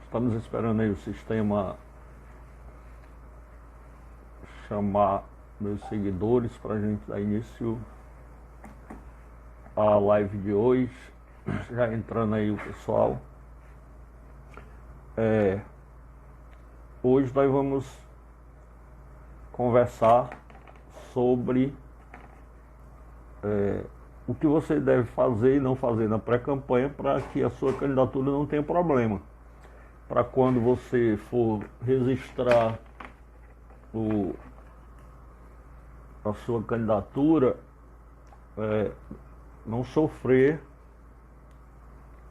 Estamos esperando aí o sistema chamar meus seguidores para a gente dar início à live de hoje. Já entrando aí o pessoal. Hoje nós vamos conversar sobre o que você deve fazer e não fazer na pré-campanha para que a sua candidatura não tenha problema. Para quando você for registrar a sua candidatura, não sofrer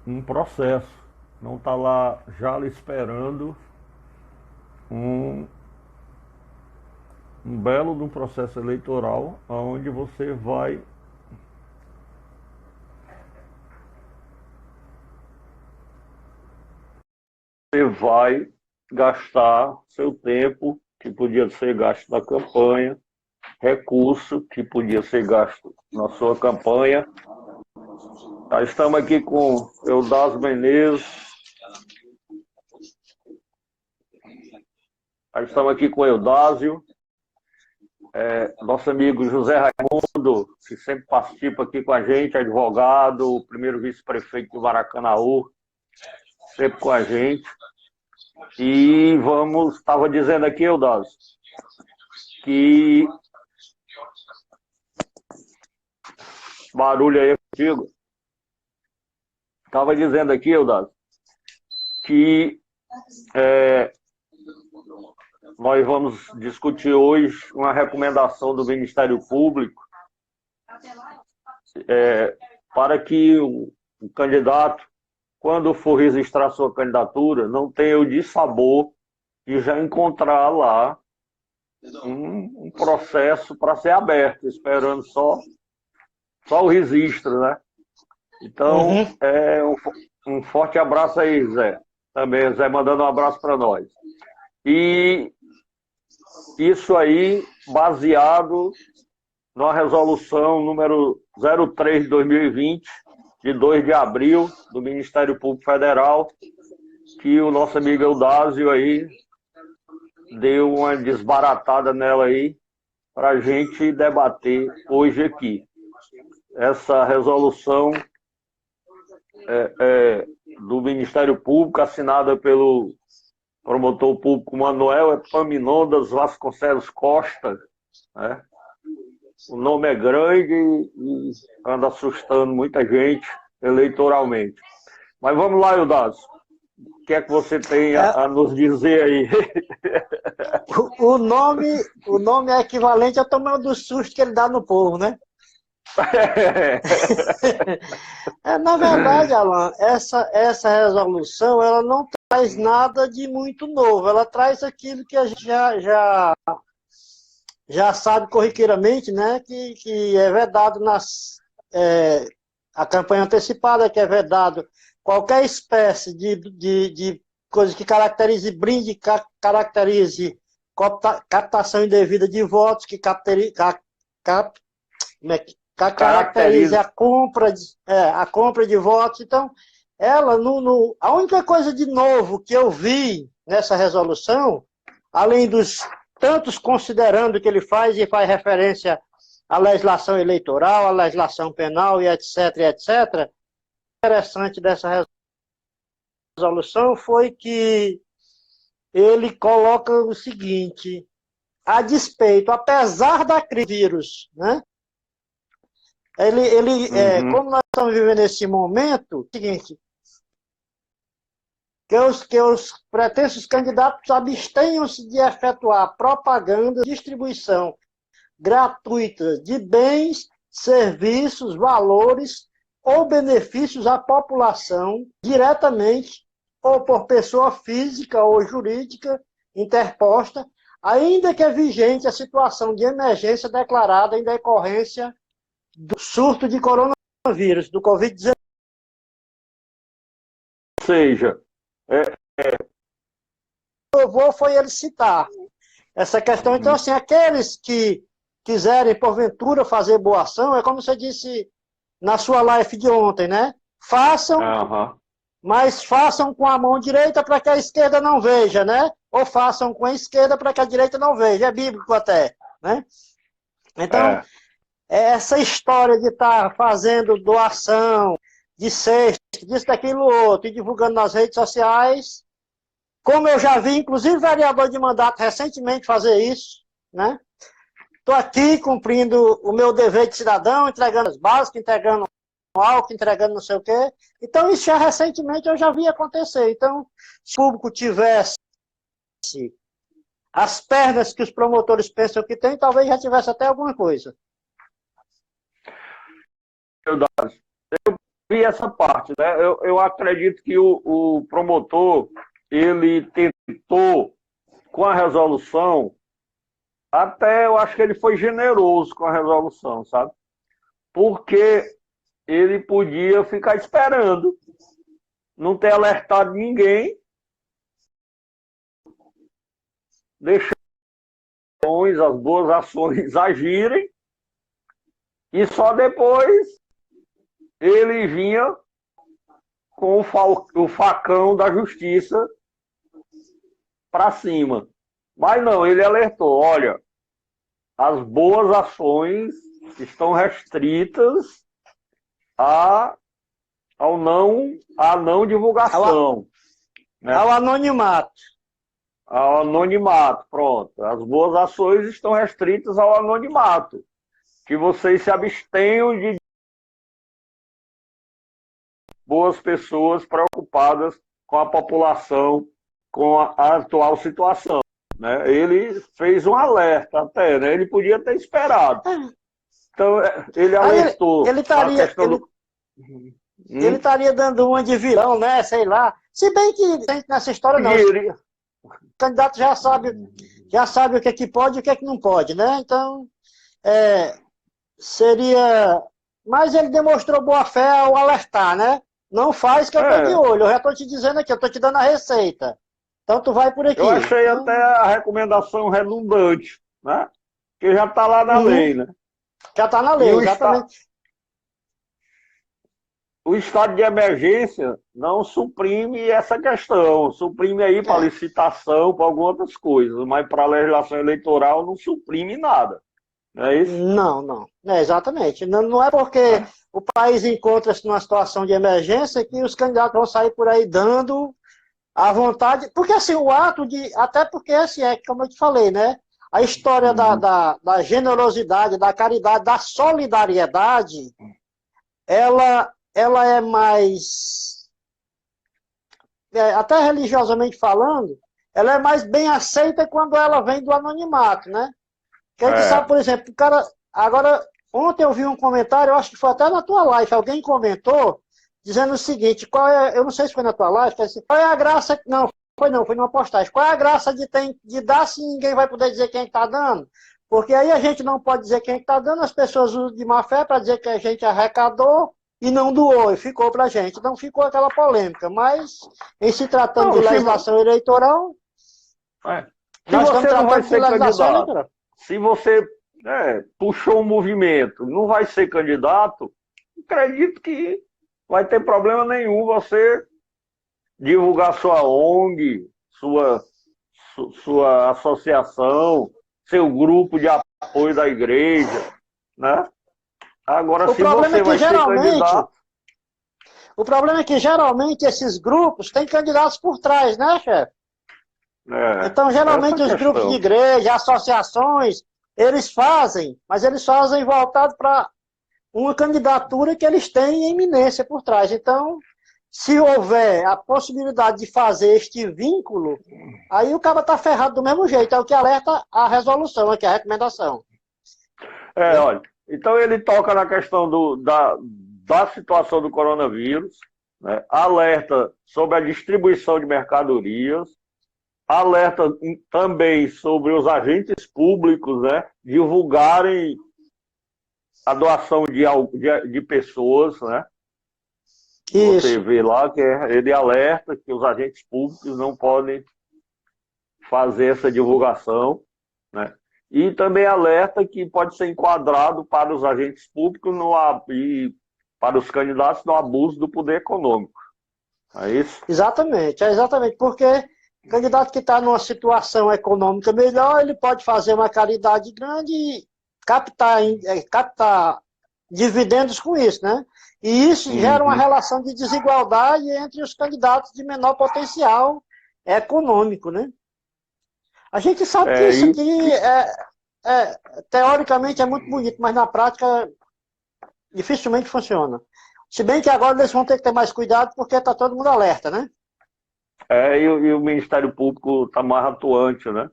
um processo, não estar lá já lhe esperando um belo de um processo eleitoral onde você vai gastar seu tempo, que podia ser gasto na campanha, recurso que podia ser gasto na sua campanha. Nós estamos aqui com Eudásio Menezes. Nós estamos aqui com Eudásio, nosso amigo José Raimundo, que sempre participa aqui com a gente, advogado, o primeiro vice-prefeito de Maracanaú, sempre com a gente. E estava dizendo aqui, Eudásio, que barulho aí contigo. Estava dizendo aqui, Eudásio, que nós vamos discutir hoje uma recomendação do Ministério Público para que o candidato, quando for registrar sua candidatura, não tenha o dissabor de já encontrar lá um processo para ser aberto, esperando só o registro, né? Então, um forte abraço aí, Zé. Também, Zé, mandando um abraço para nós. E isso aí, baseado na resolução número 03 de 2020, de 2 de abril, do Ministério Público Federal, que o nosso amigo Eudásio aí deu uma desbaratada nela aí, para a gente debater hoje aqui. Essa resolução do Ministério Público, assinada pelo promotor público Manuel Epaminondas Vasconcelos Costa, né? O nome é grande e anda assustando muita gente eleitoralmente. Mas vamos lá, Eudásio. O que é que você tem a nos dizer aí? O nome é equivalente ao tamanho do susto que ele dá no povo, né? Na verdade, Alan, essa resolução ela não traz nada de muito novo. Ela traz aquilo que a gente já sabe corriqueiramente, né, que é vedado a campanha antecipada, que é vedado qualquer espécie de coisa que caracterize brinde, caracterize captação indevida de votos, que caracterize a compra de votos. Então, ela, a única coisa de novo que eu vi nessa resolução, além dos tantos considerando que ele faz referência à legislação eleitoral, à legislação penal e etc, etc. O interessante dessa resolução foi que ele coloca o seguinte: a despeito, apesar da crise do vírus, né? Como nós estamos vivendo nesse momento, é o seguinte: que os pretensos candidatos abstenham-se de efetuar propaganda, distribuição gratuita de bens, serviços, valores ou benefícios à população, diretamente ou por pessoa física ou jurídica interposta, ainda que é vigente a situação de emergência declarada em decorrência do surto de coronavírus, do Covid-19. Ou seja, foi ele citar essa questão. Então, assim, aqueles que quiserem, porventura, fazer boa ação, é como você disse na sua live de ontem, né? Façam, mas façam com a mão direita para que a esquerda não veja, né? Ou façam com a esquerda para que a direita não veja. É bíblico até, né? Então, essa história de estar fazendo doação de cesta, disso, daquilo, outro, e divulgando nas redes sociais, como eu já vi, inclusive vereador de mandato recentemente fazer isso, né? Estou aqui cumprindo o meu dever de cidadão, entregando as básicas, entregando álcool, entregando não sei o quê. Então, isso já recentemente eu já vi acontecer. Então, se o público tivesse as pernas que os promotores pensam que tem, talvez já tivesse até alguma coisa. Eu vi essa parte, né? Eu acredito que o promotor, ele tentou, com a resolução, até eu acho que ele foi generoso com a resolução, sabe? Porque ele podia ficar esperando, não ter alertado ninguém, deixar as boas ações agirem, e só depois ele vinha com o facão da justiça para cima. Mas não, ele alertou, olha, as boas ações estão restritas à não divulgação. Né? Ao anonimato. Ao anonimato, pronto. As boas ações estão restritas ao anonimato. Que vocês se abstenham de boas pessoas preocupadas com a população, com a atual situação. Né? Ele fez um alerta até, né? Ele podia ter esperado. Então, ele alertou. Ele estaria dando uma de vilão, né? Sei lá. Se bem que nessa história não. O candidato já sabe o que é que pode e o que é que não pode, né? Então, seria... Mas ele demonstrou boa fé ao alertar, né? Não faz que eu tô de olho. Eu já tô te dizendo aqui, eu tô te dando a receita. Então tu vai por aqui. Eu achei até a recomendação redundante, né? Que já está lá na lei, né? Já está na lei, exatamente. O estado de emergência não suprime essa questão, suprime aí para licitação, para algumas outras coisas, mas para a legislação eleitoral não suprime nada. Não é isso? Não. Exatamente. Não é porque o país encontra-se numa situação de emergência que os candidatos vão sair por aí dando à vontade, porque assim, o ato de, até porque assim, como eu te falei, né, a história da generosidade, da caridade, da solidariedade, ela é mais, até religiosamente falando, ela é mais bem aceita quando ela vem do anonimato, né? Que a gente sabe, por exemplo, o cara, agora, ontem eu vi um comentário, eu acho que foi até na tua live, alguém comentou, dizendo o seguinte, eu não sei se foi na tua live, qual é a graça, foi numa postagem, qual é a graça de dar se ninguém vai poder dizer quem está dando? Porque aí a gente não pode dizer quem está dando, as pessoas usam de má fé para dizer que a gente arrecadou e não doou, e ficou para a gente. Então ficou aquela polêmica, mas em se tratando de legislação eleitoral, nós estamos tratando de legislação eleitoral. Se você puxou um movimento, não vai ser candidato, acredito que vai ter problema nenhum você divulgar sua ONG, sua associação, seu grupo de apoio da igreja, né? Agora, se você vai ser candidato... O problema é que, geralmente, esses grupos têm candidatos por trás, né, chefe? Então, geralmente, os grupos de igreja, associações, eles fazem, mas eles fazem voltado para uma candidatura que eles têm em iminência por trás. Então, se houver a possibilidade de fazer este vínculo, aí o cara está ferrado do mesmo jeito. É o que alerta a resolução, aqui a recomendação. Olha, então ele toca na questão da situação do coronavírus, né? Alerta sobre a distribuição de mercadorias, alerta também sobre os agentes públicos, né, divulgarem a doação de pessoas, né? Isso. Você vê lá que ele alerta que os agentes públicos não podem fazer essa divulgação, né? E também alerta que pode ser enquadrado para os agentes públicos e para os candidatos no abuso do poder econômico. É isso? Exatamente, porque o candidato que está numa situação econômica melhor, ele pode fazer uma caridade grande e captar dividendos com isso, né? E isso gera uma relação de desigualdade entre os candidatos de menor potencial econômico, né? A gente sabe que isso aqui teoricamente é muito bonito, mas na prática dificilmente funciona. Se bem que agora eles vão ter que ter mais cuidado porque está todo mundo alerta, né? E o Ministério Público está mais atuante, né?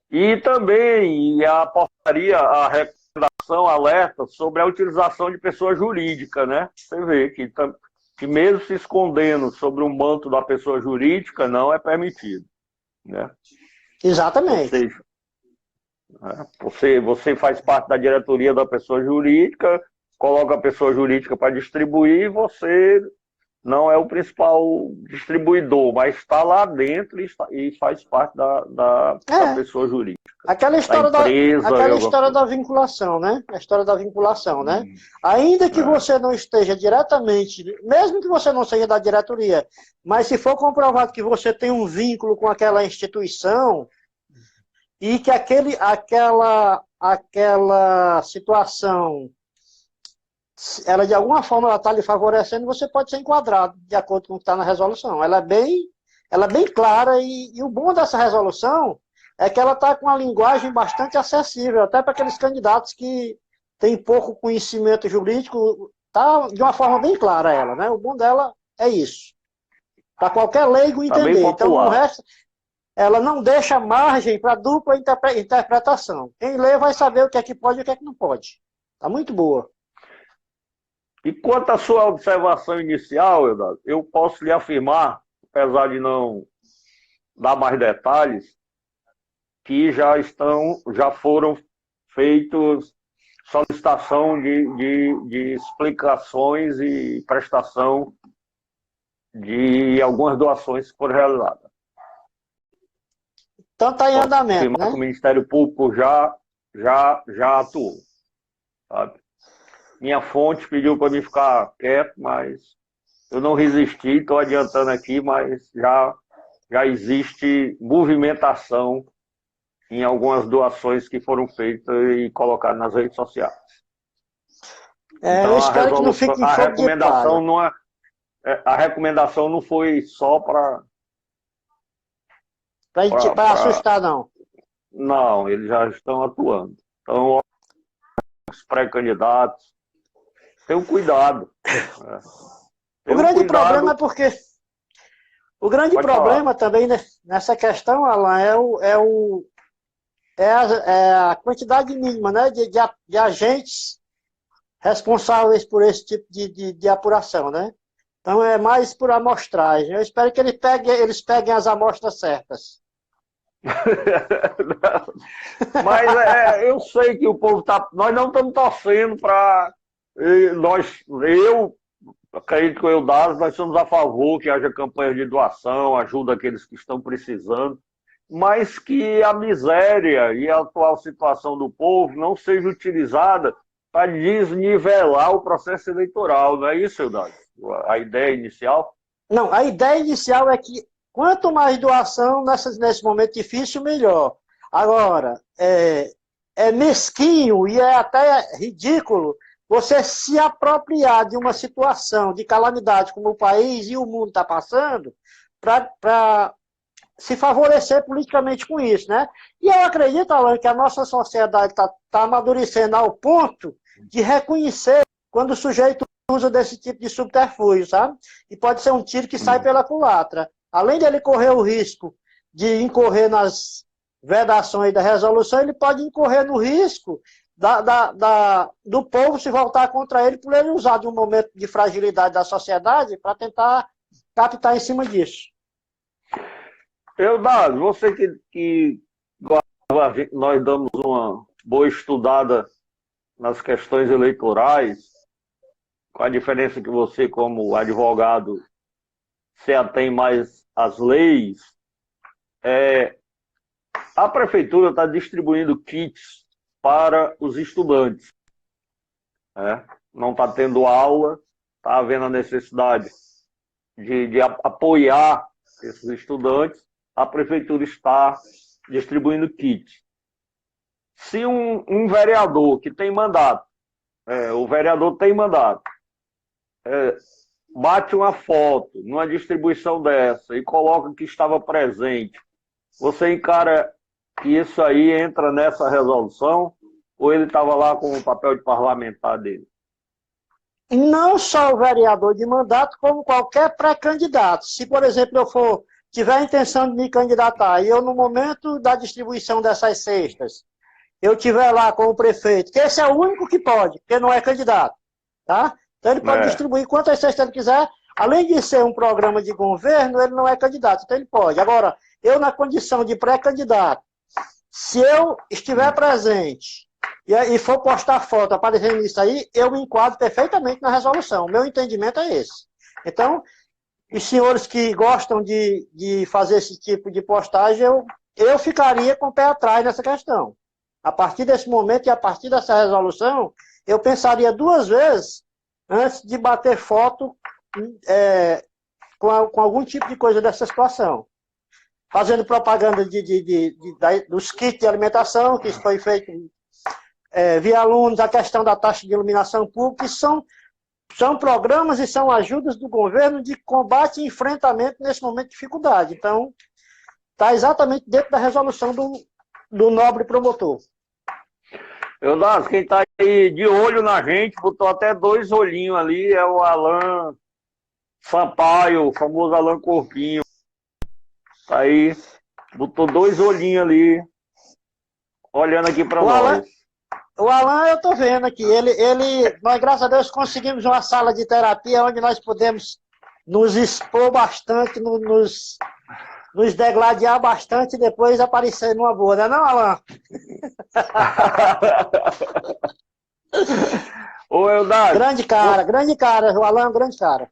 E também a portaria, a recomendação alerta sobre a utilização de pessoa jurídica, né? Você vê que mesmo se escondendo sobre o manto da pessoa jurídica, não é permitido, né? Exatamente. Ou seja, você faz parte da diretoria da pessoa jurídica, coloca a pessoa jurídica para distribuir, você não é o principal distribuidor, mas está lá dentro e faz parte da pessoa jurídica. Aquela história da vinculação, né? A história da vinculação, né? Ainda que você não esteja diretamente, mesmo que você não seja da diretoria, mas se for comprovado que você tem um vínculo com aquela instituição e que aquela situação, ela de alguma forma está lhe favorecendo, você pode ser enquadrado de acordo com o que está na resolução. Ela é bem clara e o bom dessa resolução é que ela está com uma linguagem bastante acessível, até para aqueles candidatos que têm pouco conhecimento jurídico, está de uma forma bem clara ela, né? O bom dela é isso. Para qualquer leigo entender. Então, o resto, ela não deixa margem para dupla interpretação. Quem lê vai saber o que é que pode e o que é que não pode. Está muito boa. E quanto à sua observação inicial, Eudaldo, eu posso lhe afirmar, apesar de não dar mais detalhes, que já foram feitos solicitação de explicações e prestação de algumas doações que foram realizadas. Então está em andamento, né? O Ministério Público já atuou, sabe? Minha fonte pediu para mim ficar quieto, mas eu não resisti, estou adiantando aqui, mas já existe movimentação em algumas doações que foram feitas e colocadas nas redes sociais. Então, eu espero que não fique em fogo de palha. A recomendação não foi só para assustar, não. Não, eles já estão atuando. Então, os pré-candidatos, tenham cuidado. O grande problema é porque... O grande problema também nessa questão, Alan, é a quantidade mínima, né, de agentes responsáveis por esse tipo de apuração, né? Então é mais por amostragem. Eu espero que eles peguem as amostras certas. Mas eu sei que o povo está... Nós não estamos torcendo para... Eu acredito que nós somos a favor que haja campanhas de doação, ajuda aqueles que estão precisando, mas que a miséria e a atual situação do povo não seja utilizada para desnivelar o processo eleitoral, não é isso, Eudaldo? A ideia inicial? Não, a ideia inicial é que quanto mais doação nesse momento difícil, melhor. Agora, é mesquinho e é até ridículo você se apropriar de uma situação de calamidade como o país e o mundo está passando para se favorecer politicamente com isso, né? E eu acredito, Alan, que a nossa sociedade está amadurecendo ao ponto de reconhecer quando o sujeito usa desse tipo de subterfúgio, sabe? E pode ser um tiro que sai pela culatra. Além de ele correr o risco de incorrer nas vedações da resolução, ele pode incorrer no risco do povo se voltar contra ele por ele usar de um momento de fragilidade da sociedade para tentar captar em cima disso. Eudado, você que nós damos uma boa estudada nas questões eleitorais, com a diferença que você, como advogado, se atém mais às leis, a prefeitura está distribuindo kits para os estudantes. Não está tendo aula, está havendo a necessidade de apoiar esses estudantes, a prefeitura está distribuindo kits. Se um vereador que tem mandato, o vereador tem mandato, bate uma foto numa distribuição dessa e coloca que estava presente, você encara que isso aí entra nessa resolução ou ele estava lá com o papel de parlamentar dele? Não só o vereador de mandato, como qualquer pré-candidato. Se, por exemplo, eu tiver a intenção de me candidatar e eu, no momento da distribuição dessas cestas, eu tiver lá com o prefeito, que esse é o único que pode, porque não é candidato, tá? Então ele pode distribuir quantas cestas ele quiser. Além de ser um programa de governo, ele não é candidato, então ele pode. Agora, eu na condição de pré-candidato, se eu estiver presente e for postar foto aparecendo isso aí, eu me enquadro perfeitamente na resolução. O meu entendimento é esse. Então, os senhores que gostam de fazer esse tipo de postagem, eu ficaria com o pé atrás nessa questão. A partir desse momento e a partir dessa resolução, eu pensaria duas vezes antes de bater foto com algum tipo de coisa dessa situação. Fazendo propaganda dos kits de alimentação, que isso foi feito via alunos, a questão da taxa de iluminação pública, que são programas e são ajudas do governo de combate e enfrentamento nesse momento de dificuldade. Então, está exatamente dentro da resolução do nobre promotor. Eudado, quem está aí de olho na gente, botou até 2 olhinhos ali, é o Alan Sampaio, o famoso Alan Corpinho. Tá aí, botou 2 olhinhos ali, olhando aqui para nós. O Alan, eu tô vendo aqui, nós, graças a Deus, conseguimos uma sala de terapia onde nós podemos nos expor bastante, nos degladiar bastante e depois aparecer numa boa, não é não, Alan? Ô, Eudado. Grande cara, o Alan é um grande cara.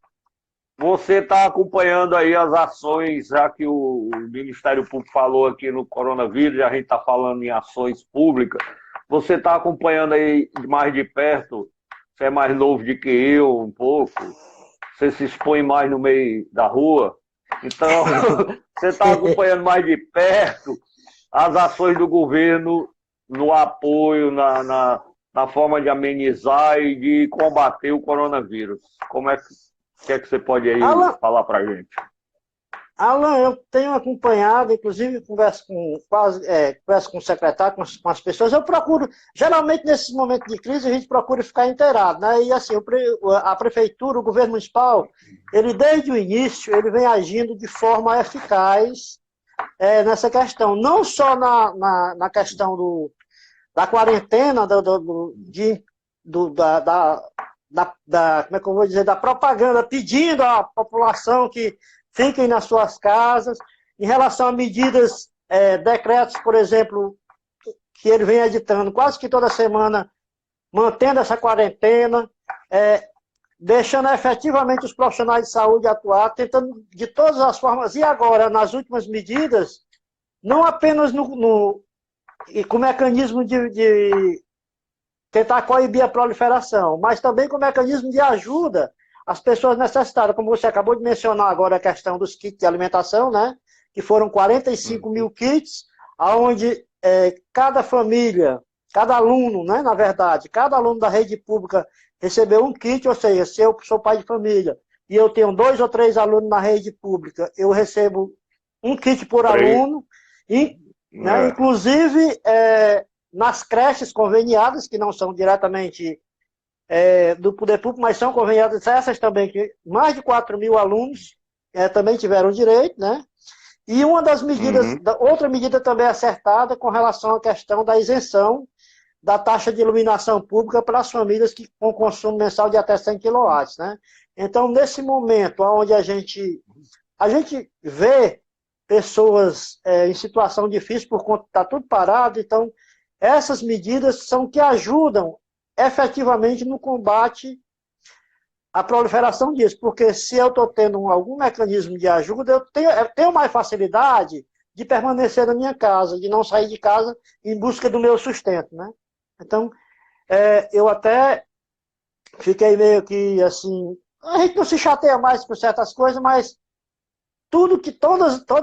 Você está acompanhando aí as ações, já que o Ministério Público falou aqui no coronavírus, a gente está falando em ações públicas. Você está acompanhando aí mais de perto, você é mais novo do que eu um pouco, você se expõe mais no meio da rua, então você está acompanhando mais de perto as ações do governo no apoio, na forma de amenizar e de combater o coronavírus. Como é que você pode aí falar para a gente? Alan, eu tenho acompanhado, inclusive converso com o secretário, com as pessoas. Eu procuro, geralmente nesses momentos de crise, a gente procura ficar inteirado, né? E assim, a prefeitura, o governo municipal, ele desde o início, ele vem agindo de forma eficaz nessa questão. Não só na questão da quarentena, como é que eu vou dizer, da propaganda, pedindo à população que fiquem nas suas casas. Em relação a medidas, decretos, por exemplo, que ele vem editando quase que toda semana, mantendo essa quarentena, deixando efetivamente os profissionais de saúde atuar, tentando de todas as formas, e agora, nas últimas medidas, não apenas com o mecanismo de tentar coibir a proliferação, mas também com o mecanismo de ajuda às pessoas necessitadas, como você acabou de mencionar agora a questão dos kits de alimentação, né? Que foram 45 mil kits, onde cada família, cada aluno, né, na verdade, cada aluno da rede pública recebeu um kit, ou seja, se eu sou pai de família e eu tenho 2 ou 3 alunos na rede pública, eu recebo um kit por aluno, né, inclusive nas creches conveniadas, que não são diretamente do Poder Público, mas são conveniadas essas também, que mais de 4.000 alunos também tiveram direito, né? E uma das medidas, outra medida também acertada com relação à questão da isenção da taxa de iluminação pública para as famílias com consumo mensal de até 100 kW, né? Então, nesse momento onde a gente vê pessoas em situação difícil por conta que está tudo parado, então essas medidas são que ajudam efetivamente no combate à proliferação disso, porque se eu estou tendo algum mecanismo de ajuda, eu tenho mais facilidade de permanecer na minha casa, de não sair de casa em busca do meu sustento, né? Então, eu até fiquei meio que assim, a gente não se chateia mais por certas coisas, mas todo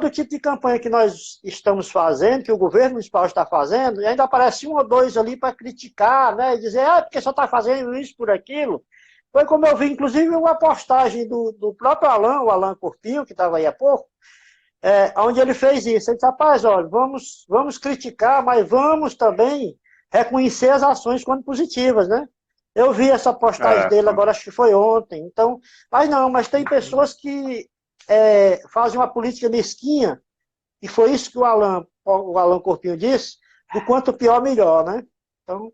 tipo de campanha que nós estamos fazendo, que o governo municipal está fazendo, e ainda aparece um ou dois ali para criticar, né, e dizer, porque só está fazendo isso por aquilo. Foi como eu vi, inclusive, uma postagem do próprio o Alan Corpinho, que estava aí há pouco, onde ele fez isso. Ele disse, rapaz, olha, vamos criticar, mas vamos também reconhecer as ações quando positivas, né? Eu vi essa postagem dele agora, acho que foi ontem. Então, mas tem pessoas que fazem uma política mesquinha, e foi isso que o Alan Corpinho disse, do quanto pior, melhor, né? Então,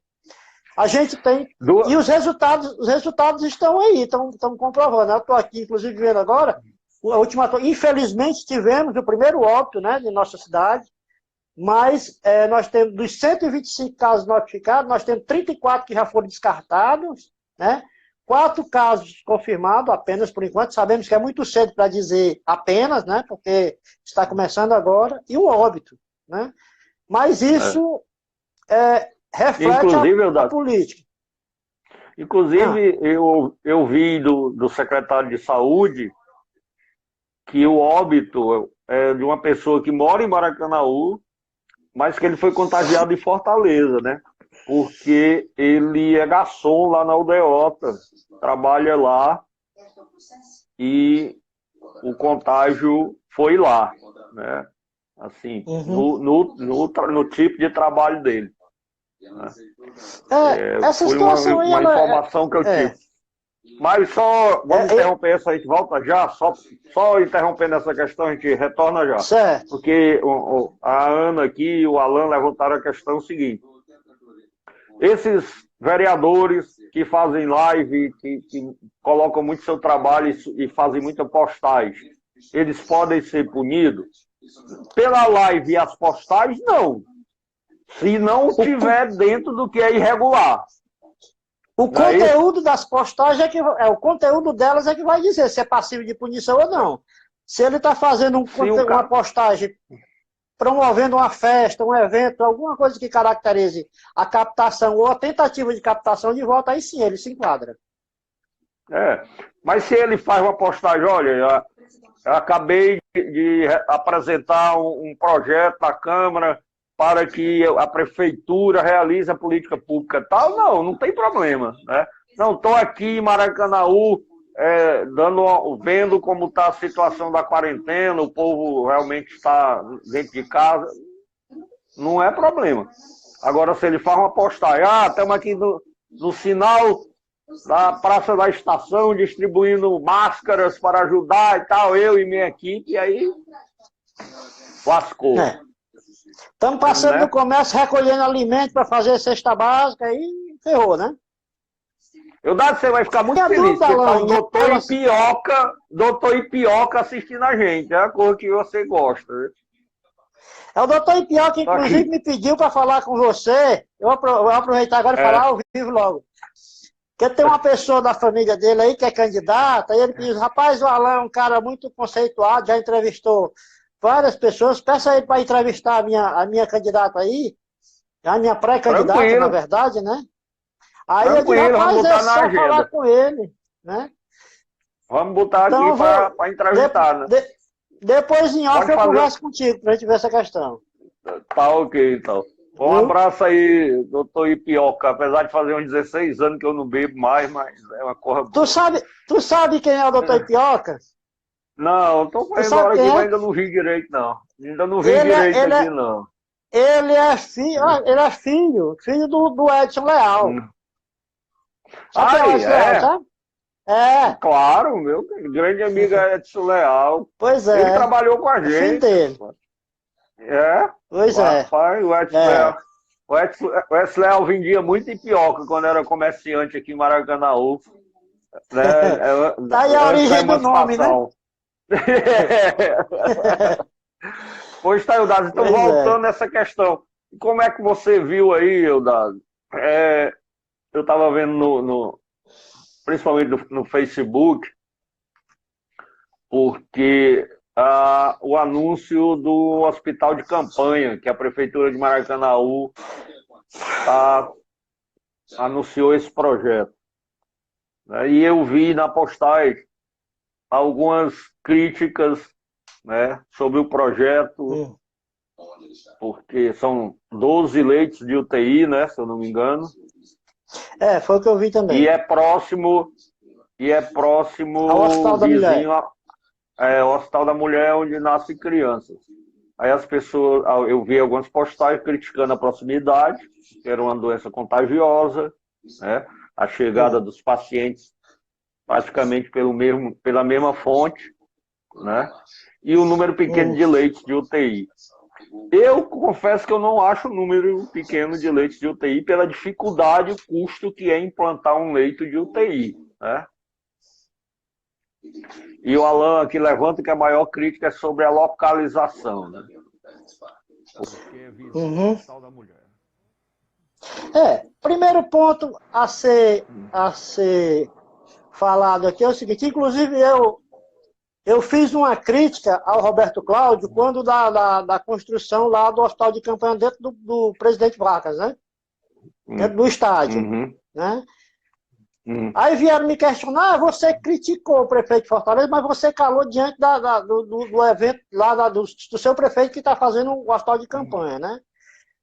a gente tem... E os resultados estão aí, estão comprovando. Eu estou aqui, inclusive, vendo agora, infelizmente, tivemos o primeiro óbito, né, de nossa cidade, mas nós temos, dos 125 casos notificados, nós temos 34 que já foram descartados, né? 4 casos confirmados apenas por enquanto, sabemos que é muito cedo para dizer apenas, né? Porque está começando agora, e um óbito, né? Mas isso reflete a política. Inclusive, eu vi do secretário de Saúde que o óbito é de uma pessoa que mora em Maracanaú, mas que ele foi contagiado em Fortaleza, né? Porque ele é garçom lá na Aldeota, trabalha lá e o contágio foi lá, né? Assim, no tipo de trabalho dele. Né? Essa foi situação uma informação que eu tive. Mas só, vamos interromper essa, a gente volta já, só interrompendo essa questão, a gente retorna já. Certo. Porque a Ana aqui e o Alan levantaram a questão seguinte. Esses vereadores que fazem live, que colocam muito seu trabalho e fazem muita postagem, eles podem ser punidos? Pela live e as postagens, não. Se não estiver dentro do que é irregular. O conteúdo das postagens o conteúdo delas é que vai dizer se é passível de punição ou não. Se ele está fazendo uma postagem promovendo uma festa, um evento, alguma coisa que caracterize a captação ou a tentativa de captação de voto, aí sim ele se enquadra. Mas se ele faz uma postagem, olha, eu acabei de apresentar um projeto na Câmara para que a prefeitura realize a política pública tal, não tem problema, né? Não, estou aqui em Maracanaú, vendo como está a situação da quarentena, o povo realmente está dentro de casa, não é problema. Agora, se ele faz uma postagem, estamos aqui no sinal da Praça da Estação, distribuindo máscaras para ajudar e tal, eu e minha equipe, e aí lascou. Estamos passando no comércio, recolhendo alimento para fazer cesta básica e ferrou, né? Você vai ficar muito feliz, porque tá o doutor Ipioca assistindo a gente, é a coisa que você gosta. Né? É o doutor Ipioca, inclusive, me pediu para falar com você, eu vou aproveitar agora e falar ao vivo logo. Porque tem uma pessoa da família dele aí que é candidata, e ele pediu, rapaz, o Alan é um cara muito conceituado, já entrevistou várias pessoas, peça ele para entrevistar a minha candidata aí, a minha pré-candidata, na verdade, né? Aí eu disse, rapaz, é só falar com ele, né? Vamos botar então, aqui para entrevistar, né? Depois em off eu converso contigo, para a gente ver essa questão. Tá ok, então. Um abraço aí, doutor Ipioca, apesar de fazer uns 16 anos que eu não bebo mais, mas é uma coisa boa. Tu sabe quem é o doutor Ipioca? Não, estou fazendo hora aqui, mas ainda não vi direito, não. Ainda não vi direito aqui, não. Ele é filho do Edson Leal. Sabe quem é o Edson Leal, sabe? É. Claro, meu grande amigo é Edson Leal. Pois é. Ele trabalhou com a gente. Filho dele. Pois rapaz, o Edson Leal. O Edson Leal vendia muito ipioca quando era comerciante aqui em Maracanaú. Né? Tá aí a origem do nome, né? Pois tá, Eudado. Então, voltando nessa questão. Como é que você viu aí, Eudado? Eu estava vendo principalmente no Facebook, porque o anúncio do hospital de campanha, que a Prefeitura de Maracanaú anunciou esse projeto. E eu vi na postagem algumas críticas, né, sobre o projeto, porque são 12 leitos de UTI, né, se eu não me engano. Foi o que eu vi também. E é próximo ao Hospital da Mulher. O Hospital da Mulher, onde nascem crianças. Aí as pessoas, eu vi algumas postagens criticando a proximidade, que era uma doença contagiosa, né? A chegada dos pacientes praticamente pela mesma fonte, né? E o número pequeno de leitos de UTI. Eu confesso que eu não acho o número pequeno de leitos de UTI pela dificuldade e o custo que é implantar um leito de UTI, né? E o Alan aqui levanta que a maior crítica é sobre a localização, né? Porque é visão do Hospital da Mulher. Primeiro ponto a ser falado aqui é o seguinte, inclusive eu fiz uma crítica ao Roberto Cláudio quando da construção lá do hospital de campanha dentro do Presidente Vargas, né? Dentro do estádio, né? Aí vieram me questionar, você criticou o prefeito de Fortaleza, mas você calou diante do evento lá do seu prefeito que está fazendo o hospital de campanha, né?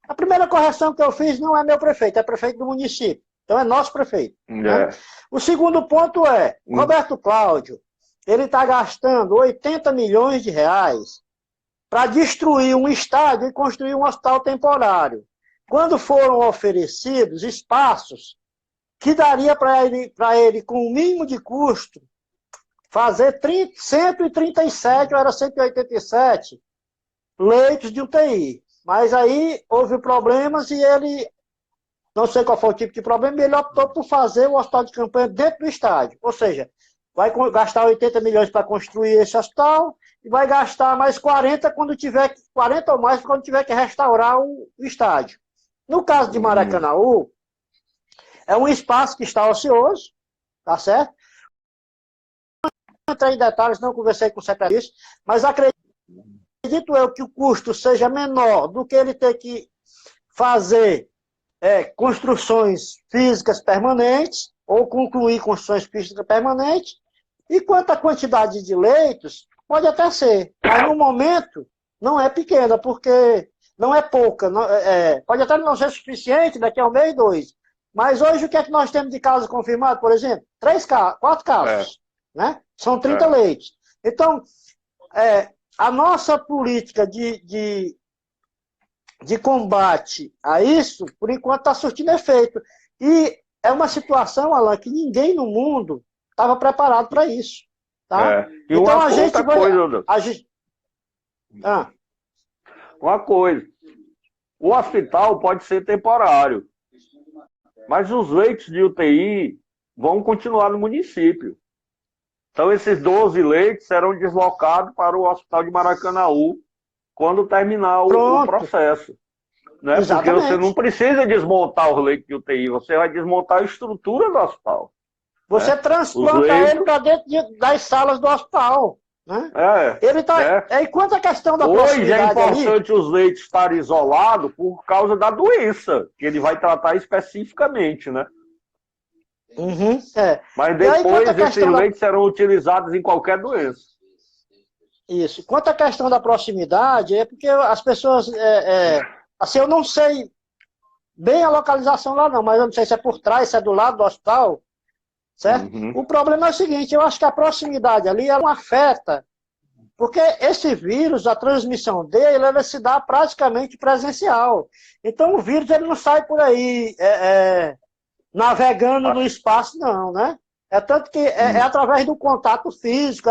A primeira correção que eu fiz não é meu prefeito, é prefeito do município. Então é nosso prefeito. Né? O segundo ponto é, Roberto Cláudio, ele está gastando 80 milhões de reais para destruir um estádio e construir um hospital temporário. Quando foram oferecidos espaços que daria para ele, com o mínimo de custo, fazer 137 ou era 187 leitos de UTI. Mas aí houve problemas e ele, não sei qual foi o tipo de problema, ele optou por fazer o hospital de campanha dentro do estádio. Ou seja, vai gastar 80 milhões para construir esse hospital e vai gastar mais 40 ou mais quando tiver que restaurar o estádio. No caso de Maracanaú, é um espaço que está ocioso, tá certo? Não entrei em detalhes, não conversei com o secretário, mas acredito eu que o custo seja menor do que ele ter que fazer construções físicas permanentes ou concluir construções físicas permanentes. E quanto à quantidade de leitos, pode até ser, mas no momento não é pequena, porque não é pouca. Pode até não ser suficiente daqui a um mês, 2. Mas hoje o que é que nós temos de casos confirmados, por exemplo? 4 casos. Né? São 30 leitos. Então, a nossa política de combate a isso, por enquanto, está surtindo efeito. E é uma situação, Alan, que ninguém no mundo estava preparado para isso. Tá? Então a gente vai... Uma coisa. O hospital pode ser temporário, mas os leitos de UTI vão continuar no município. Então, esses 12 leitos serão deslocados para o Hospital de Maracanaú quando terminar o processo. Né? Porque você não precisa desmontar os leitos de UTI, você vai desmontar a estrutura do hospital. Você transplanta ele para dentro das salas do hospital. Né? Ele tá, e quanto à questão da proximidade hoje é importante os leitos estarem isolados por causa da doença, que ele vai tratar especificamente, né? Mas depois esses leitos serão utilizados em qualquer doença. Isso. Quanto à questão da proximidade, é porque as pessoas... assim, eu não sei bem a localização lá não, mas eu não sei se é por trás, se é do lado do hospital, certo? O problema é o seguinte, eu acho que a proximidade ali ela não afeta, porque esse vírus, a transmissão dele, ela se dá praticamente presencial. Então o vírus ele não sai por aí navegando no espaço, não, né? É tanto que é através do contato físico,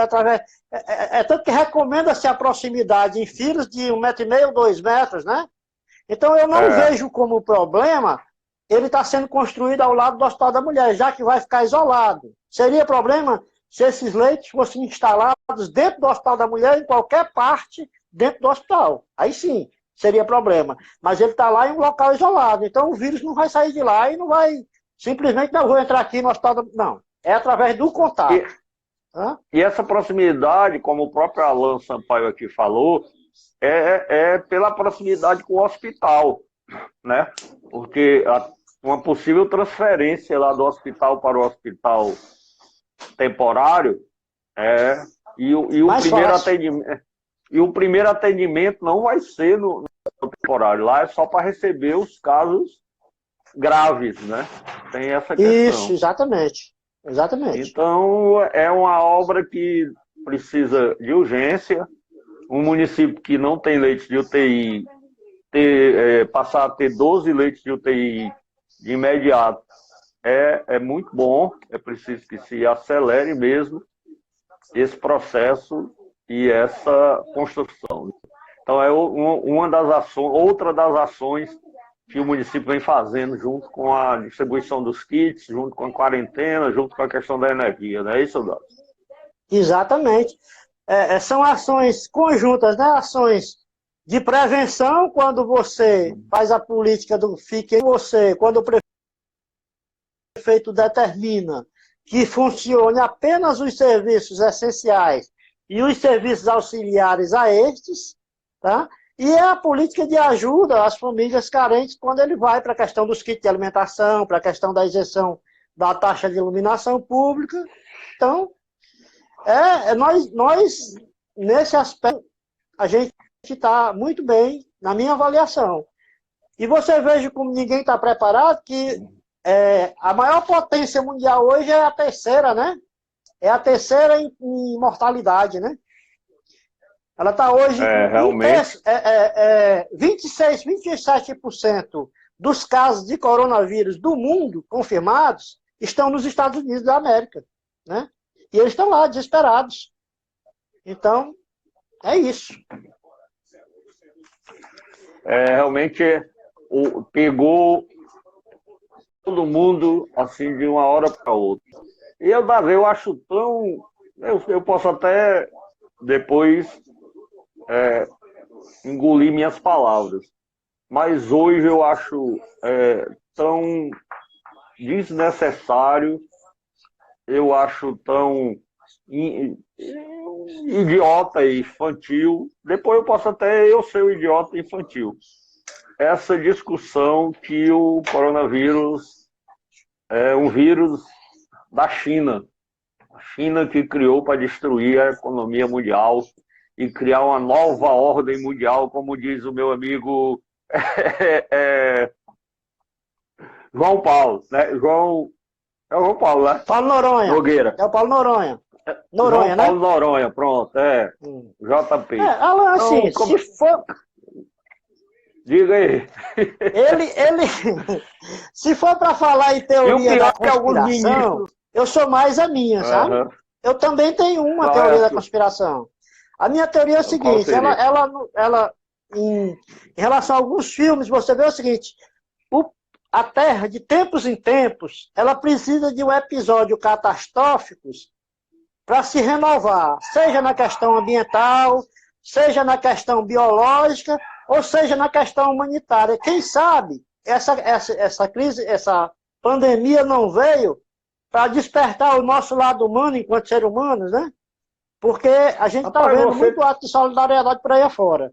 tanto que recomenda-se a proximidade em filas de 1,5 m, 2 metros, né? Então eu não vejo como problema ele estar sendo construído ao lado do Hospital da Mulher, já que vai ficar isolado. Seria problema se esses leitos fossem instalados dentro do Hospital da Mulher, em qualquer parte dentro do hospital. Aí sim, seria problema. Mas ele está lá em um local isolado, então o vírus não vai sair de lá e não vai simplesmente, não vou entrar aqui no Hospital da Mulher. Não, é através do contato. E essa proximidade, como o próprio Alan Sampaio aqui falou, é pela proximidade com o hospital, né? Porque uma possível transferência lá do hospital para o hospital temporário e o primeiro atendimento não vai ser no temporário, lá é só para receber os casos graves, né? Tem essa questão. Isso, exatamente. Então, é uma obra que precisa de urgência. Um município que não tem leite de UTI, passar a ter 12 leitos de UTI de imediato é muito bom. É preciso que se acelere mesmo esse processo e essa construção. Então, é outra das ações que o município vem fazendo junto com a distribuição dos kits, junto com a quarentena, junto com a questão da energia, não é isso, Dado? Exatamente. São ações conjuntas, né? Ações de prevenção, quando você faz a política do fique em você, quando o prefeito determina que funcione apenas os serviços essenciais e os serviços auxiliares a estes, tá? E é a política de ajuda às famílias carentes quando ele vai para a questão dos kits de alimentação, para a questão da isenção da taxa de iluminação pública. Então, nós, nesse aspecto, a gente está muito bem, na minha avaliação. E você veja como ninguém está preparado, que a maior potência mundial hoje é a terceira, né? É a terceira em mortalidade, né? Ela está hoje realmente. 26, 27% dos casos de coronavírus do mundo confirmados estão nos Estados Unidos da América, né? E eles estão lá, desesperados. Então, é isso. Realmente pegou todo mundo assim de uma hora para outra. E eu acho tão... Eu posso até depois engolir minhas palavras. Mas hoje eu acho tão desnecessário, eu acho tão idiota e infantil. Depois eu posso até ser o idiota infantil. Essa discussão que o coronavírus é um vírus da China. A China que criou para destruir a economia mundial e criar uma nova ordem mundial, como diz o meu amigo João Paulo, né? É o João Paulo, né? Paulo Noronha. Nogueira. É o Paulo Noronha. Noronha, João Paulo, né? Noronha, pronto, JP. Alan, assim, então, se for... Diga aí. Ele se for para falar em teoria da conspiração, eu sou mais a minha, sabe? Eu também tenho uma teoria da conspiração. A minha teoria é a seguinte, ela em relação a alguns filmes, você vê o seguinte, a Terra, de tempos em tempos, ela precisa de um episódio catastróficos para se renovar, seja na questão ambiental, seja na questão biológica, ou seja na questão humanitária. Quem sabe essa crise, essa pandemia não veio para despertar o nosso lado humano enquanto ser humanos, né? Porque a gente está vendo muito ato de solidariedade por aí afora.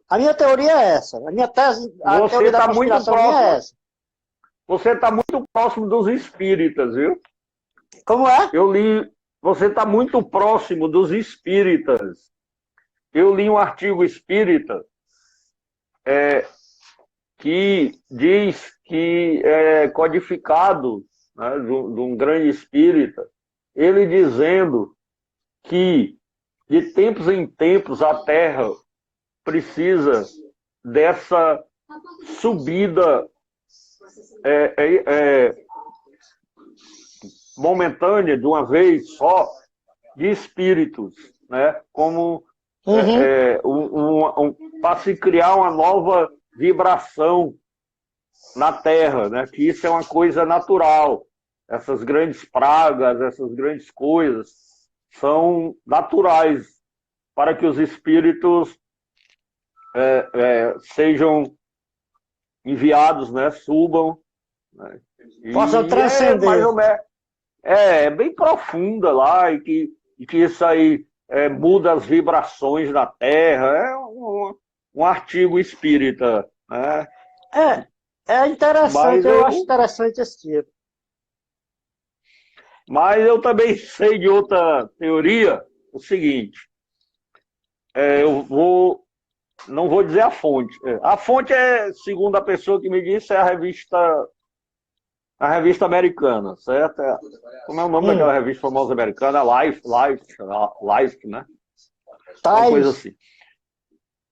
A minha teoria é essa. A minha tese, a teoria da conspiração é essa. Você está muito próximo dos espíritas, viu? Como é? Eu li. Você está muito próximo dos espíritas. Eu li um artigo espírita que diz que é codificado, né, de um grande espírita, ele dizendo que de tempos em tempos a Terra precisa dessa subida é, é, é, momentânea, de uma vez só, de espíritos, né? Como para se criar uma nova vibração na Terra, né? Que isso é uma coisa natural. Essas grandes pragas, essas grandes coisas são naturais para que os espíritos sejam enviados, né? Subam, né? Possa transcender. Mais ou menos, bem profunda lá e que isso aí muda as vibrações da Terra. É um artigo espírita, né? É interessante, eu acho interessante esse tipo. Mas eu também sei de outra teoria, o seguinte, não vou dizer a fonte. A fonte segundo a pessoa que me disse, é a revista americana, certo? Como é o nome daquela revista famosa americana? Life, né? Uma coisa assim.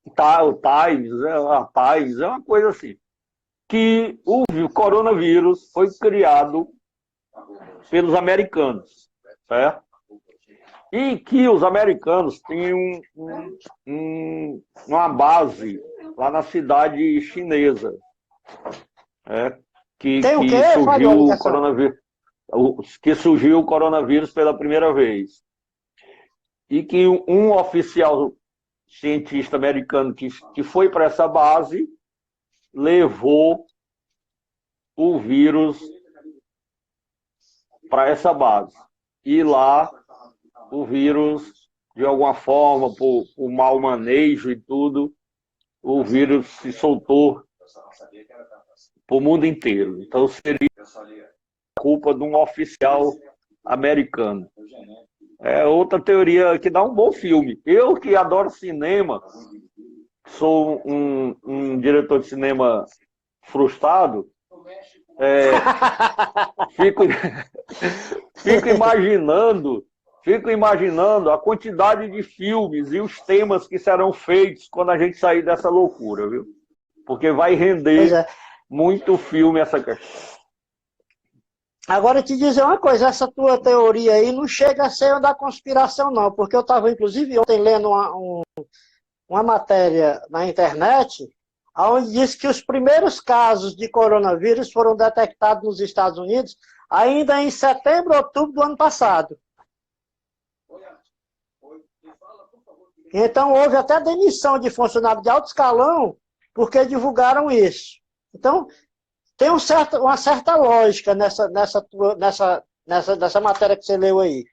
O Times, a Times, é uma coisa assim. Que o coronavírus foi criado pelos americanos, certo? E que os americanos têm uma base lá na cidade chinesa, que surgiu o coronavírus, surgiu o coronavírus pela primeira vez. E que um oficial cientista americano que foi para essa base levou o vírus para essa base. E lá o vírus, de alguma forma, por mau manejo e tudo, o vírus se soltou para o mundo inteiro. Então seria culpa de um oficial americano. É outra teoria que dá um bom filme. Eu que adoro cinema, sou um diretor de cinema frustrado, fico imaginando a quantidade de filmes e os temas que serão feitos quando a gente sair dessa loucura, viu? Porque vai render muito filme essa questão. Agora, te dizer uma coisa, essa tua teoria aí não chega a ser da conspiração, não, porque eu estava, inclusive, ontem lendo uma matéria na internet, onde diz que os primeiros casos de coronavírus foram detectados nos Estados Unidos ainda em setembro, outubro do ano passado. Então, houve até demissão de funcionário de alto escalão porque divulgaram isso. Então, tem uma certa lógica nessa matéria que você leu aí.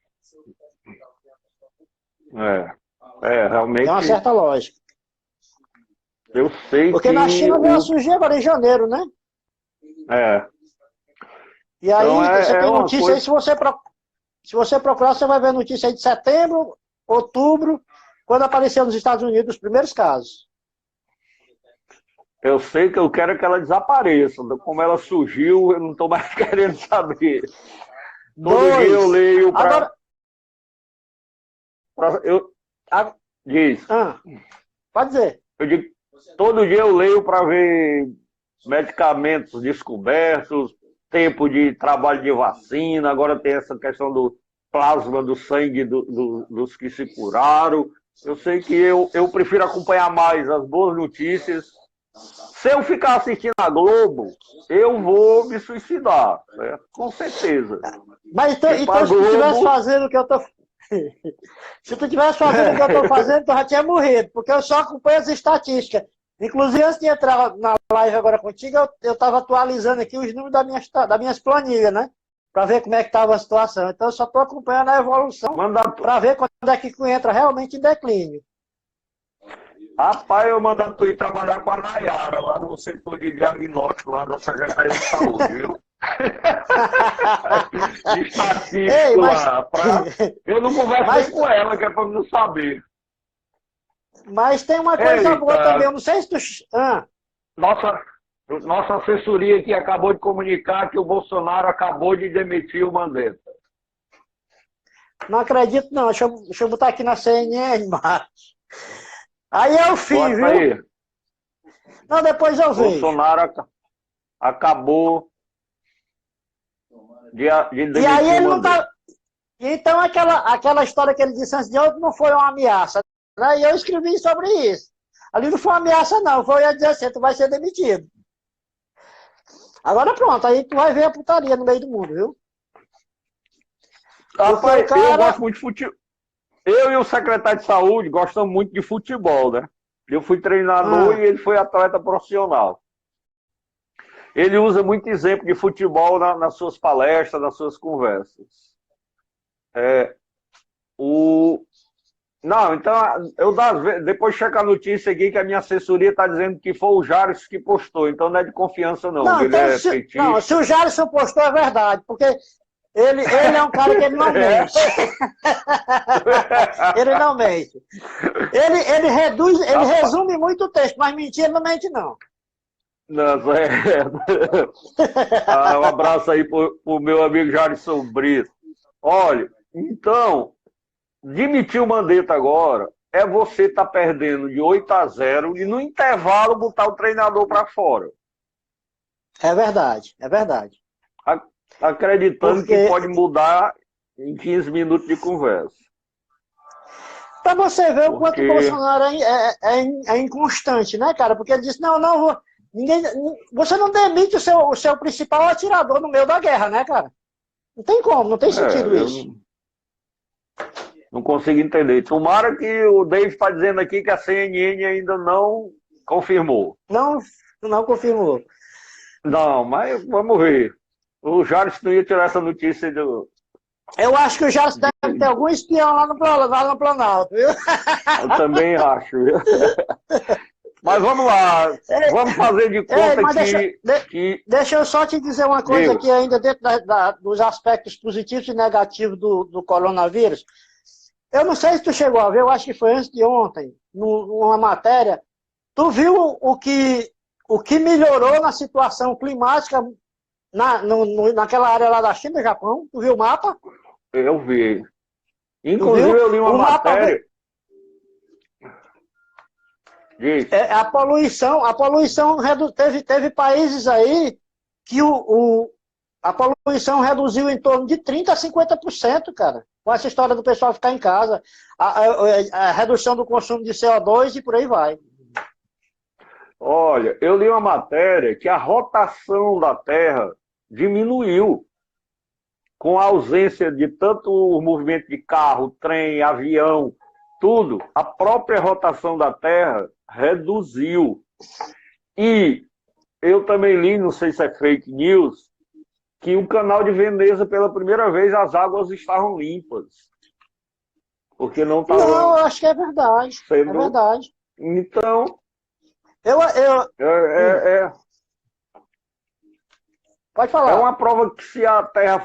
Realmente. Tem uma certa lógica. Eu sei porque na China veio a surgir agora em janeiro, né? E aí então, você tem notícia coisa... aí, se você procurar, você vai ver notícia aí de setembro, outubro, quando apareceu nos Estados Unidos os primeiros casos. Eu sei que eu quero que ela desapareça. Como ela surgiu, eu não estou mais querendo saber. Todo dia eu leio para... Diz. Pode dizer. Eu digo, todo dia eu leio para ver medicamentos descobertos, tempo de trabalho de vacina, agora tem essa questão do plasma do sangue dos que se curaram. Eu sei que eu prefiro acompanhar mais as boas notícias. Se eu ficar assistindo a Globo, eu vou me suicidar, né? Com certeza. Mas então se tu estivesse fazendo o que eu tô... Se tu estivesse fazendo o que eu tô fazendo, tu já tinha morrido, porque eu só acompanho as estatísticas. Inclusive, antes de entrar na live agora contigo, eu estava atualizando aqui os números das minhas planilhas, né? Para ver como é que estava a situação. Então, eu só estou acompanhando a evolução para ver quando é que entra realmente em declínio. Rapaz, eu mando tu ir trabalhar com a Nayara, lá no setor de diagnóstico, lá da Secretaria de Saúde, viu? Estatístico lá. Eu não converso com ela, que é para não saber. Mas tem uma coisa boa também, eu não sei se tu... Nossa assessoria aqui acabou de comunicar que o Bolsonaro acabou de demitir o Mandetta. Não acredito não, deixa eu botar aqui na CNN, mas... Aí é o fim, viu? Aí. Não, depois eu vejo. acabou de E aí demitir ele o não Mandetta. tá. Então aquela história que ele disse antes de ontem não foi uma ameaça, né? E eu escrevi sobre isso. Ali não foi uma ameaça, não. Foi a dizer assim, tu vai ser demitido. Agora pronto, aí tu vai ver a putaria no meio do mundo, viu? Porque o Rapaz, eu cara. gosto muito de futebol. Eu e o secretário de saúde gostamos muito de futebol, né? Eu fui treinador Ah, e ele foi atleta profissional. Ele usa muito exemplo de futebol nas suas palestras, nas suas conversas. O... Não, então, depois checa a notícia aqui que a minha assessoria está dizendo que foi o Jares que postou, então não é de confiança não, não, que ele então é se, não, se petista. o Jalisson postou é verdade, porque ele é um cara que ele não É. mente. Ele não mente. Ele reduz, ele Rapaz, resume muito o texto, mas mentir ele não mente, não. não, um abraço aí pro meu amigo Jarisson Brito. Olha, então, demitir o Mandetta agora é você estar perdendo de 8-0 e no intervalo botar o treinador para fora. É verdade, é verdade. Acreditando que Porque, pode mudar em 15 minutos de conversa. para você ver o quanto o Porque Bolsonaro é inconstante, né, cara? Porque ele disse, não, ninguém, você não demite o seu principal atirador no meio da guerra, né, cara? Não tem como, não tem sentido eu isso. não consigo entender. Tomara que o Dave está dizendo aqui que a CNN ainda não confirmou. Não, não confirmou. Não, mas vamos ver. O Jares não ia tirar essa notícia do. Eu acho que o Jales deve ter algum espião lá no Planalto, viu? Eu também acho. Mas vamos lá. Vamos fazer de conta Mas que. deixa eu só te dizer uma coisa Digo, aqui ainda dentro dos aspectos positivos e negativos do coronavírus. Eu não sei se tu chegou a ver, eu acho que foi antes de ontem, numa matéria. Tu viu o que melhorou na situação climática naquela área lá da China, Japão? Tu viu o mapa? eu vi. Tu Inclusive, viu? eu li uma O mapa matéria. Diz. a poluição teve países aí que a poluição reduziu em torno de 30% a 50%, cara. Com essa história do pessoal ficar em casa, a redução do consumo de CO2 e por aí vai. Olha, eu li uma matéria que a rotação da Terra diminuiu com a ausência de tanto o movimento de carro, trem, avião, tudo. A própria rotação da Terra reduziu. E eu também li, não sei se é fake news, que o canal de Veneza, pela primeira vez, as águas estavam limpas. Porque não Não, eu estavam acho que é verdade. É sendo. verdade. Então, Eu, eu, hum, pode é falar. uma prova que se a Terra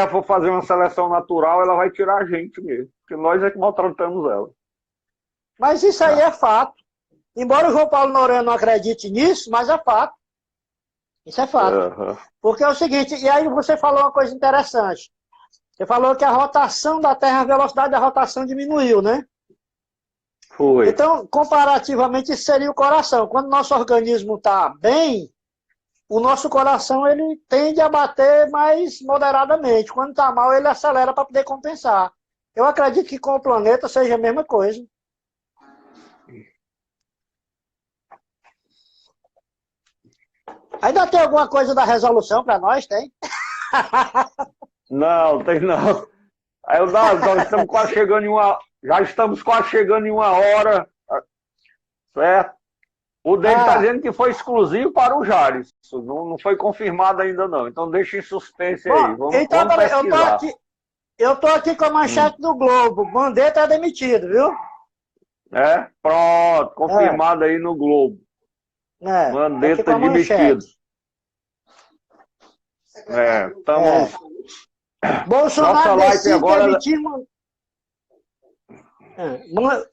for fazer uma seleção natural, ela vai tirar a gente mesmo. Porque nós é que maltratamos ela. Mas isso aí é fato. Embora o João Paulo Noronha não acredite nisso, mas é fato. Isso é fato. Uhum. Porque é o seguinte, e aí você falou uma coisa interessante. Você falou que a rotação da Terra, a velocidade da rotação diminuiu, né? Foi. Então, comparativamente, isso seria o coração. Quando o nosso organismo está bem, o nosso coração ele tende a bater mais moderadamente. Quando está mal, ele acelera para poder compensar. Eu acredito que com o planeta seja a mesma coisa. Ainda tem alguma coisa da resolução para nós? Tem? Não, tem não. Aí nós estamos quase chegando em uma. Já estamos quase chegando em uma hora. Certo? O dele está dizendo que foi exclusivo para o Jares. Não foi confirmado ainda não. Então deixa em suspense aí. Bom, então, Vamos pesquisar. eu tô aqui com a manchete do Globo. Mandetta é demitido, viu? Pronto, confirmado aí no Globo. Mandetta demitido. Estamos. Bolsonaro decide agora... demitir.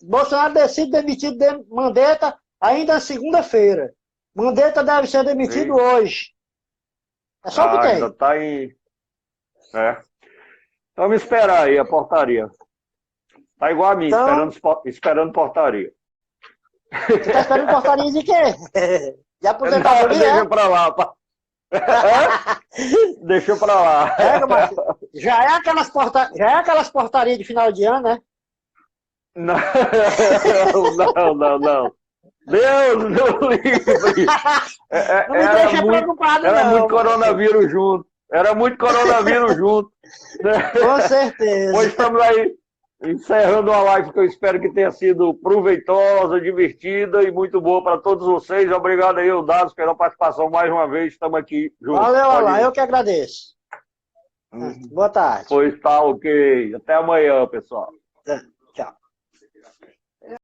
Bolsonaro decide demitir Mandetta ainda na segunda-feira. Mandetta deve ser demitido hoje. É só o que tem. Ainda está em. Vamos esperar aí a portaria. Tá igual a mim, então... esperando portaria. Você tá esperando portaria de quê? De aposentadoria? Deixa pra lá, Deixou pra lá. Já é aquelas portarias de final de ano, né? Não, não. Deus não livre. Não me deixa preocupado, era não. Muito coronavírus junto. Era muito coronavírus junto. Né? Com certeza. Hoje estamos aí encerrando uma live que eu espero que tenha sido proveitosa, divertida e muito boa para todos vocês. Obrigado aí, Dados, pela participação mais uma vez. Estamos aqui juntos. Valeu, Alain. Eu que agradeço. Boa tarde. Pois tá, ok. Até amanhã, pessoal.